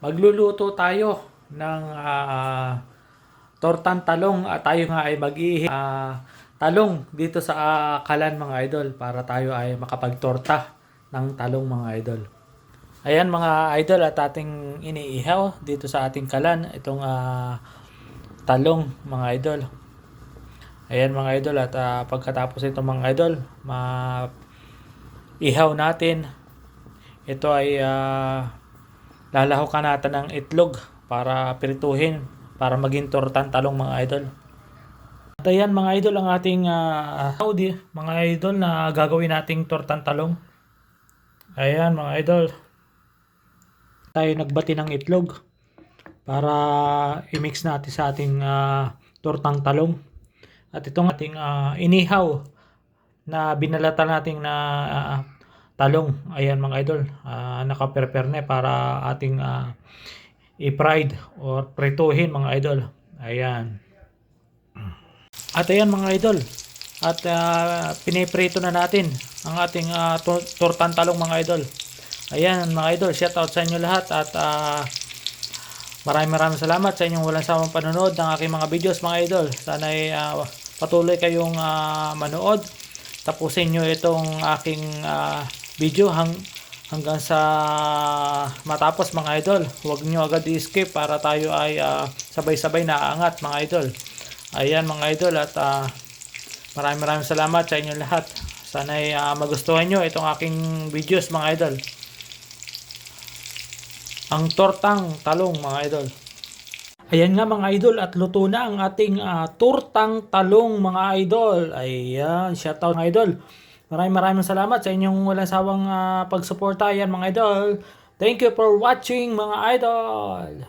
Magluluto tayo ng tortang talong at tayo nga ay mag-ihi talong dito sa kalan mga idol para tayo ay makapagtorta ng talong mga idol. Ayan mga idol at ating iniihaw dito sa ating kalan itong talong mga idol. Ayan mga idol at pagkatapos ito mga idol, ihaw natin. Ito ay lalahukan natin ng itlog para pirituhin para maging tortang talong mga idol. At ayan mga idol ang ating mga idol na gagawin nating tortang talong. Ayan mga idol. Tayo nagbati ng itlog para i-mix natin sa ating tortang talong. At itong ating inihaw na binalatan natin na talong. Ayan mga idol, naka-prepare na para ating i-fried or prituhin mga idol. Ayan. At ayan mga idol, at piniprito na natin ang ating tortang talong mga idol. Ayan mga idol, shout out sa inyo lahat at maraming salamat sa inyong walang sawang panonood ng aking mga videos mga idol. Sana ay patuloy kayong manood. Tapusin nyo itong aking video hanggang sa matapos mga idol. Huwag nyo agad i-skip para tayo ay sabay-sabay naaangat mga idol. Ayan mga idol at maraming salamat sa inyo lahat. Sana ay magustuhan nyo itong aking videos mga idol. Ang tortang talong mga idol. Ayan nga mga idol at luto na ang ating tortang talong mga idol. Ayan, shout out mga idol. Maraming salamat sa inyong walang sawang pagsuporta. Ayan mga idol. Thank you for watching mga idol.